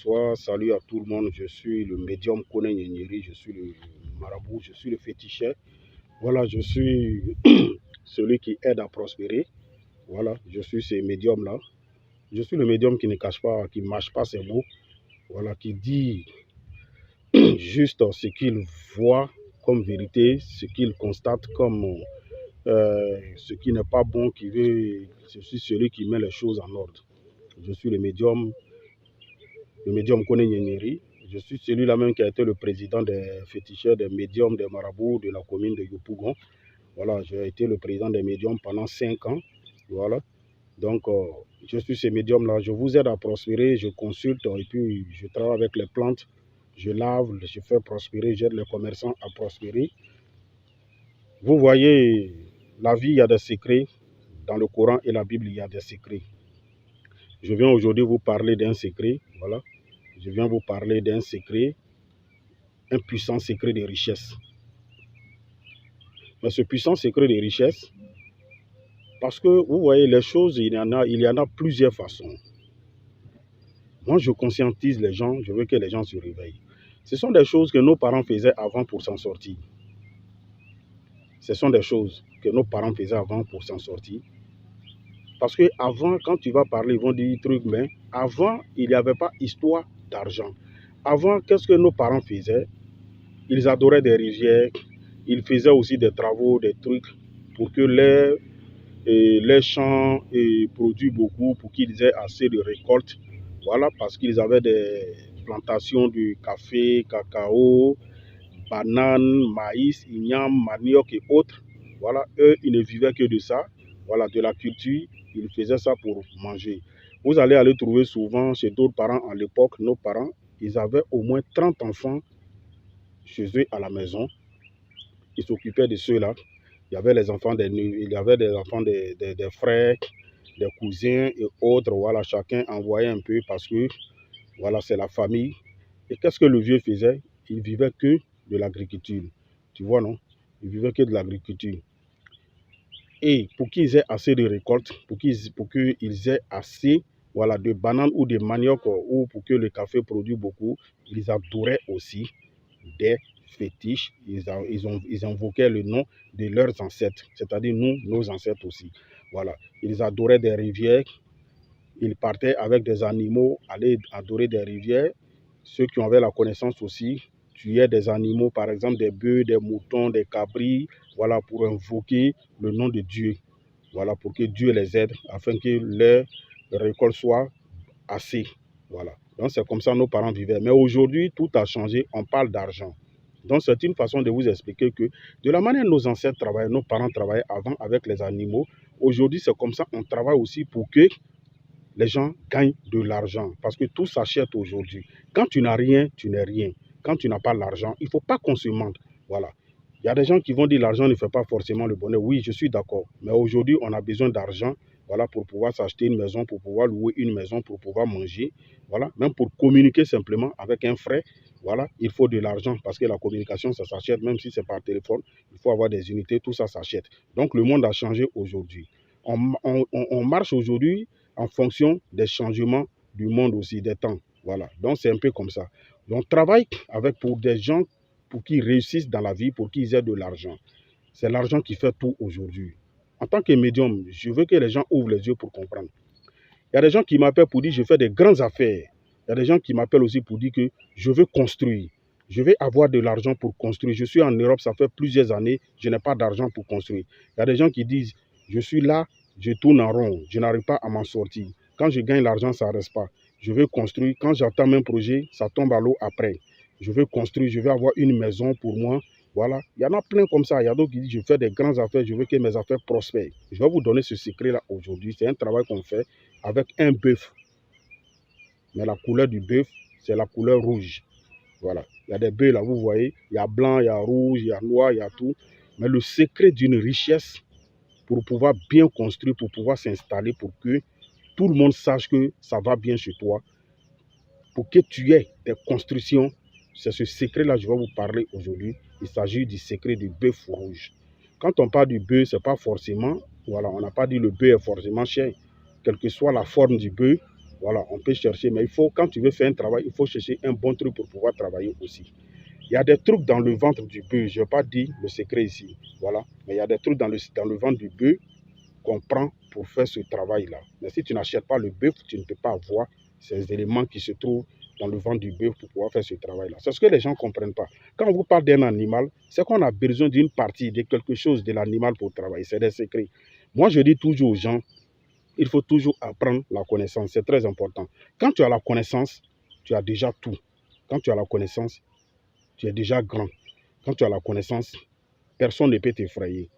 bonsoir, salut à tout le monde. Je suis le médium Kone Nyenyeri, je suis le marabout, je suis le féticheur. Voilà, je suis celui qui aide à prospérer. Voilà, je suis ce médium-là. Je suis le médium qui ne cache pas, qui ne mâche pas ses mots. Voilà, qui dit juste ce qu'il voit comme vérité, ce qu'il constate comme ce qui n'est pas bon, qui veut. Je suis celui qui met les choses en ordre. Je suis le médium Kone Nyenyeri. Je suis celui-là même qui a été le président des féticheurs, des médiums, des marabouts de la commune de Yopougon. Voilà, j'ai été le président des médiums pendant 5 ans. Voilà. Donc, je suis ce médium-là. Je vous aide à prospérer, je consulte et puis je travaille avec les plantes. Je lave, je fais prospérer, j'aide les commerçants à prospérer. Vous voyez, la vie, il y a des secrets. Dans le Coran et la Bible, il y a des secrets. Je viens aujourd'hui vous parler d'un secret. Voilà. Je viens vous parler d'un secret, un puissant secret de richesse. Mais ce puissant secret de richesse, parce que vous voyez, les choses, il y en a plusieurs façons. Moi, je conscientise les gens, je veux que les gens se réveillent. Ce sont des choses que nos parents faisaient avant pour s'en sortir. Ce sont des choses que nos parents faisaient avant pour s'en sortir. Parce que avant, quand tu vas parler, ils vont dire trucs, mais avant, il n'y avait pas histoire d'argent. Avant, qu'est-ce que nos parents faisaient? Ils adoraient des rivières, ils faisaient aussi des travaux, des trucs, pour que les champs produisent beaucoup, pour qu'ils aient assez de récoltes. Voilà, parce qu'ils avaient des plantations de café, cacao, bananes, maïs, igname, manioc et autres. Voilà, eux, ils ne vivaient que de ça. Voilà, de la culture, ils faisaient ça pour manger. Vous allez trouver souvent chez d'autres parents à l'époque, nos parents, ils avaient au moins 30 enfants chez eux à la maison. Ils s'occupaient de ceux-là. Il y avait les enfants il y avait des enfants des frères, des cousins et autres. Voilà, chacun envoyait un peu parce que voilà, c'est la famille. Et qu'est-ce que le vieux faisait? Il vivait que de l'agriculture. Tu vois, non? Il vivait que de l'agriculture. Et pour qu'ils aient assez de récoltes, pour qu'ils aient assez, voilà, de bananes ou de manioc, ou pour que le café produise beaucoup, ils adoraient aussi des fétiches. Ils invoquaient le nom de leurs ancêtres, c'est-à-dire nous, nos ancêtres aussi. Voilà. Ils adoraient des rivières. Ils partaient avec des animaux, aller adorer des rivières. Ceux qui avaient la connaissance aussi, tuaient des animaux, par exemple des bœufs, des moutons, des cabris, voilà, pour invoquer le nom de Dieu. Voilà, pour que Dieu les aide, afin que leur récolte soit assez. Voilà. Donc c'est comme ça que nos parents vivaient. Mais aujourd'hui, tout a changé, on parle d'argent. Donc c'est une façon de vous expliquer que de la manière dont nos ancêtres travaillaient, nos parents travaillaient avant avec les animaux, aujourd'hui c'est comme ça on travaille aussi pour que les gens gagnent de l'argent. Parce que tout s'achète aujourd'hui. Quand tu n'as rien, tu n'es rien. Quand tu n'as pas l'argent, il ne faut pas qu'on se mente. Voilà. Il y a des gens qui vont dire l'argent ne fait pas forcément le bonheur. Oui, je suis d'accord. Mais aujourd'hui, on a besoin d'argent, voilà, pour pouvoir s'acheter une maison, pour pouvoir louer une maison, pour pouvoir manger. Voilà. Même pour communiquer simplement avec un frère, voilà, il faut de l'argent parce que la communication, ça s'achète, même si c'est par téléphone. Il faut avoir des unités, tout ça s'achète. Donc, le monde a changé aujourd'hui. On marche aujourd'hui en fonction des changements du monde aussi, des temps. Voilà. Donc, c'est un peu comme ça. On travaille pour des gens pour qu'ils réussissent dans la vie, pour qu'ils aient de l'argent. C'est l'argent qui fait tout aujourd'hui. En tant que médium, je veux que les gens ouvrent les yeux pour comprendre. Il y a des gens qui m'appellent pour dire que je fais des grandes affaires. Il y a des gens qui m'appellent aussi pour dire que je veux construire. Je vais avoir de l'argent pour construire. Je suis en Europe, ça fait plusieurs années, je n'ai pas d'argent pour construire. Il y a des gens qui disent, je suis là, je tourne en rond, je n'arrive pas à m'en sortir. Quand je gagne l'argent, ça ne reste pas. Je veux construire. Quand j'attends un projet, ça tombe à l'eau après. Je veux construire, je veux avoir une maison pour moi. Voilà. Il y en a plein comme ça. Il y a d'autres qui disent, je fais des grandes affaires, je veux que mes affaires prospèrent. Je vais vous donner ce secret-là aujourd'hui. C'est un travail qu'on fait avec un bœuf. Mais la couleur du bœuf, c'est la couleur rouge. Voilà. Il y a des bœufs là, vous voyez. Il y a blanc, il y a rouge, il y a noir, il y a tout. Mais le secret d'une richesse, pour pouvoir bien construire, pour pouvoir s'installer, pour que tout le monde sache que ça va bien chez toi, pour que tu aies des constructions, c'est ce secret-là que je vais vous parler aujourd'hui. Il s'agit du secret du bœuf rouge. Quand on parle du bœuf, ce n'est pas forcément, voilà, on n'a pas dit le bœuf est forcément cher. Quelle que soit la forme du bœuf, Voilà, on peut chercher, mais il faut, quand tu veux faire un travail, il faut chercher un bon truc pour pouvoir travailler aussi. Il y a des trucs dans le ventre du bœuf, je n'ai pas dit le secret ici, voilà, mais il y a des trucs dans le ventre du bœuf qu'on prend pour faire ce travail-là. Mais si tu n'achètes pas le bœuf, tu ne peux pas avoir ces éléments qui se trouvent dans le ventre du bœuf pour pouvoir faire ce travail-là. C'est ce que les gens ne comprennent pas. Quand on vous parle d'un animal, c'est qu'on a besoin d'une partie, de quelque chose de l'animal pour travailler. C'est des secrets. Moi, je dis toujours aux gens, il faut toujours apprendre la connaissance. C'est très important. Quand tu as la connaissance, tu as déjà tout. Quand tu as la connaissance, tu es déjà grand. Quand tu as la connaissance, personne ne peut t'effrayer.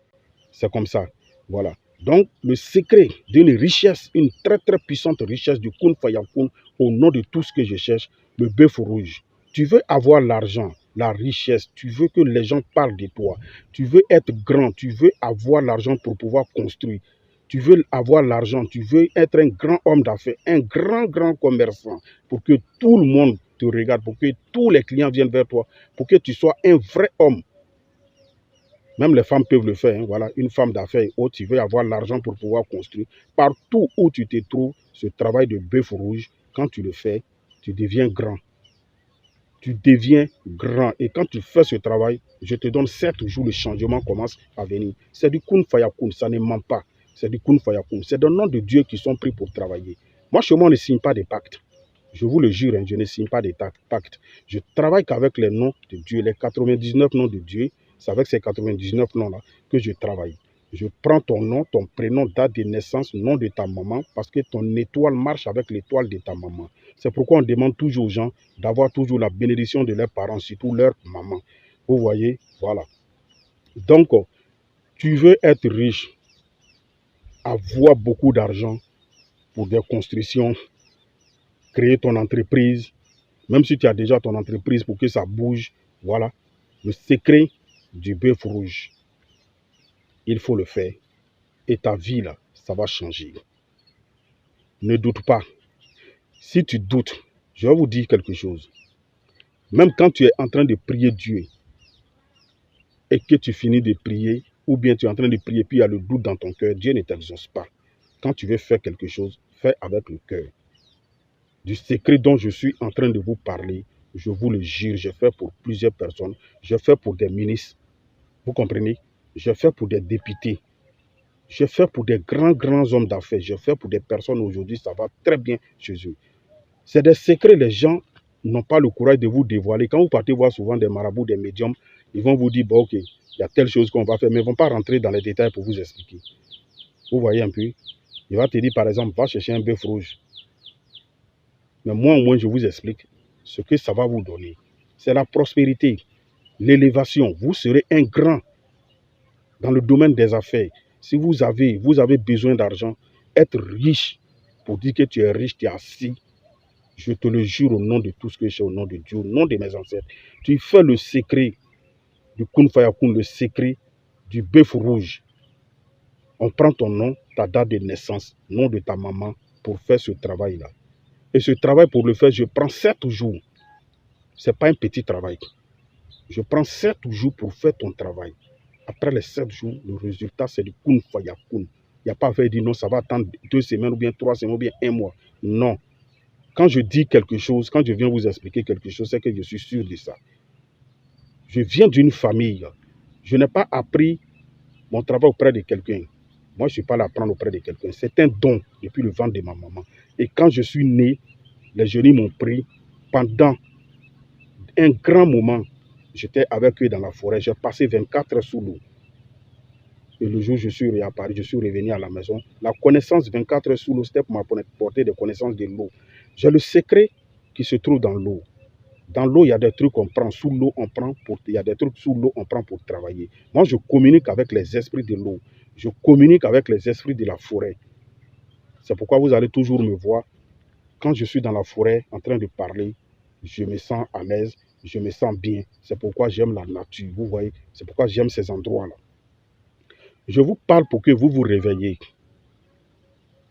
C'est comme ça. Voilà. Donc, le secret d'une richesse, une très très puissante richesse du Kun Fayakun, au nom de tout ce que je cherche, le bœuf rouge. Tu veux avoir l'argent, la richesse, tu veux que les gens parlent de toi, tu veux être grand, tu veux avoir l'argent pour pouvoir construire, tu veux avoir l'argent, tu veux être un grand homme d'affaires, un grand commerçant, pour que tout le monde te regarde, pour que tous les clients viennent vers toi, pour que tu sois un vrai homme. Même les femmes peuvent le faire. Hein. Voilà, une femme d'affaires ou tu veux avoir l'argent pour pouvoir construire. Partout où tu te trouves, ce travail de bœuf rouge, quand tu le fais, tu deviens grand. Tu deviens grand. Et quand tu fais ce travail, je te donne 7 jours, le changement commence à venir. C'est du Kun Fayakun, ça ne ment pas. C'est du Kun Fayakun. C'est des noms de Dieu qui sont pris pour travailler. Moi, chez moi, on ne signe pas des pactes. Je vous le jure, hein, je ne signe pas des pactes. Je travaille qu'avec les noms de Dieu, les 99 noms de Dieu. C'est avec ces 99 noms-là que je travaille. Je prends ton nom, ton prénom, date de naissance, nom de ta maman, parce que ton étoile marche avec l'étoile de ta maman. C'est pourquoi on demande toujours aux gens d'avoir toujours la bénédiction de leurs parents, surtout leur maman. Vous voyez, voilà. Donc, tu veux être riche, avoir beaucoup d'argent pour des constructions, créer ton entreprise, même si tu as déjà ton entreprise pour que ça bouge, voilà. Le secret du bœuf rouge, il faut le faire. Et ta vie, là, ça va changer. Ne doute pas. Si tu doutes, je vais vous dire quelque chose. Même quand tu es en train de prier Dieu et que tu finis de prier, ou bien tu es en train de prier puis il y a le doute dans ton cœur, Dieu ne t'exauce pas. Quand tu veux faire quelque chose, fais avec le cœur. Du secret dont je suis en train de vous parler, je vous le jure, je fais pour plusieurs personnes. Je fais pour des ministres. Vous comprenez? Je fais pour des députés. Je fais pour des grands hommes d'affaires. Je fais pour des personnes aujourd'hui, ça va très bien chez eux. C'est des secrets, les gens n'ont pas le courage de vous dévoiler. Quand vous partez voir souvent des marabouts, des médiums, ils vont vous dire, bon, ok, il y a telle chose qu'on va faire, mais ils ne vont pas rentrer dans les détails pour vous expliquer. Vous voyez un peu? Il va te dire, par exemple, va chercher un bœuf rouge. Mais moi, au moins, je vous explique ce que ça va vous donner. C'est la prospérité, l'élévation. Vous serez un grand dans le domaine des affaires. Si vous avez besoin d'argent, être riche, pour dire que tu es riche, tu es assis, je te le jure au nom de tout ce que j'ai, au nom de Dieu, au nom de mes ancêtres. Tu fais le secret du Kun Fayakun, le secret du bœuf rouge. On prend ton nom, ta date de naissance, nom de ta maman, pour faire ce travail-là. Et ce travail, pour le faire, je prends 7 jours. Ce n'est pas un petit travail. Je prends 7 jours pour faire ton travail. Après les 7 jours, le résultat, c'est du Kun Fayakun. Il n'y a pas à faire dire non, ça va attendre 2 semaines ou bien 3 semaines ou bien 1 mois. Non. Quand je dis quelque chose, quand je viens vous expliquer quelque chose, c'est que je suis sûr de ça. Je viens d'une famille. Je n'ai pas appris mon travail auprès de quelqu'un. Moi, je ne suis pas là à apprendre auprès de quelqu'un. C'est un don depuis le ventre de ma maman. Et quand je suis né, les jeunes m'ont pris pendant un grand moment. J'étais avec eux dans la forêt. J'ai passé 24 heures sous l'eau. Et le jour où je suis réapparu, je suis revenu à la maison. La connaissance 24 heures sous l'eau, c'était pour m'apporter des connaissances de l'eau. J'ai le secret qui se trouve dans l'eau. Dans l'eau, il y a des trucs qu'on prend. Sous l'eau, on prend pour... Il y a des trucs sous l'eau, on prend pour travailler. Moi, je communique avec les esprits de l'eau. Je communique avec les esprits de la forêt. C'est pourquoi vous allez toujours me voir. Quand je suis dans la forêt en train de parler, je me sens à l'aise, je me sens bien. C'est pourquoi j'aime la nature. Vous voyez, c'est pourquoi j'aime ces endroits-là. Je vous parle pour que vous vous réveillez.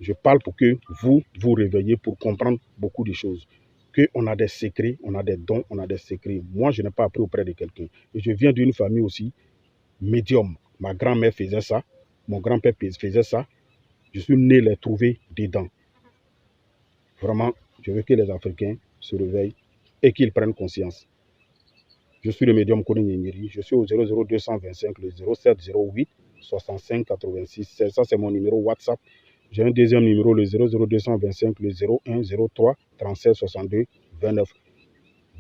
Je parle pour que vous vous réveillez pour comprendre beaucoup de choses. Qu'on a des secrets, on a des dons, on a des secrets. Moi, je n'ai pas appris auprès de quelqu'un. Et je viens d'une famille aussi médium. Ma grand-mère faisait ça, mon grand-père faisait ça. Je suis né les trouver dedans. Vraiment, je veux que les Africains se réveillent et qu'ils prennent conscience. Je suis le médium Kone Nyemiri. Je suis au 00225, le 0708 65 86 16. Ça, c'est mon numéro WhatsApp. J'ai un deuxième numéro, le 00225, le 0103 37 62 29.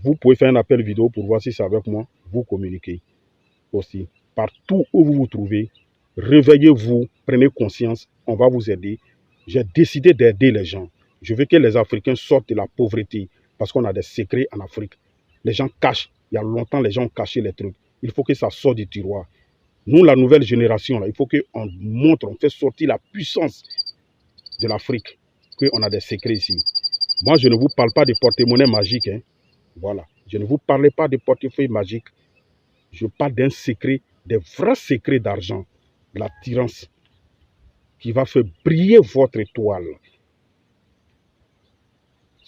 Vous pouvez faire un appel vidéo pour voir si c'est avec moi. Vous communiquez aussi. Partout où vous vous trouvez, réveillez-vous, prenez conscience, on va vous aider. J'ai décidé d'aider les gens. Je veux que les Africains sortent de la pauvreté parce qu'on a des secrets en Afrique. Les gens cachent. Il y a longtemps, les gens ont caché les trucs. Il faut que ça sorte du tiroir. Nous, la nouvelle génération, là, il faut qu'on montre, on fait sortir la puissance de l'Afrique, qu'on a des secrets ici. Moi, je ne vous parle pas de porte-monnaie magique. Hein. Voilà. Je ne vous parle pas de portefeuille magique. Je parle d'un secret, des vrais secrets d'argent, de la tirance, qui va faire briller votre étoile.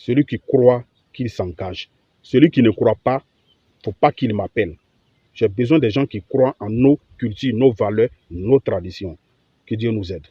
Celui qui croit, qu'il s'engage. Celui qui ne croit pas, il ne faut pas qu'il m'appelle. J'ai besoin des gens qui croient en nos cultures, nos valeurs, nos traditions. Que Dieu nous aide.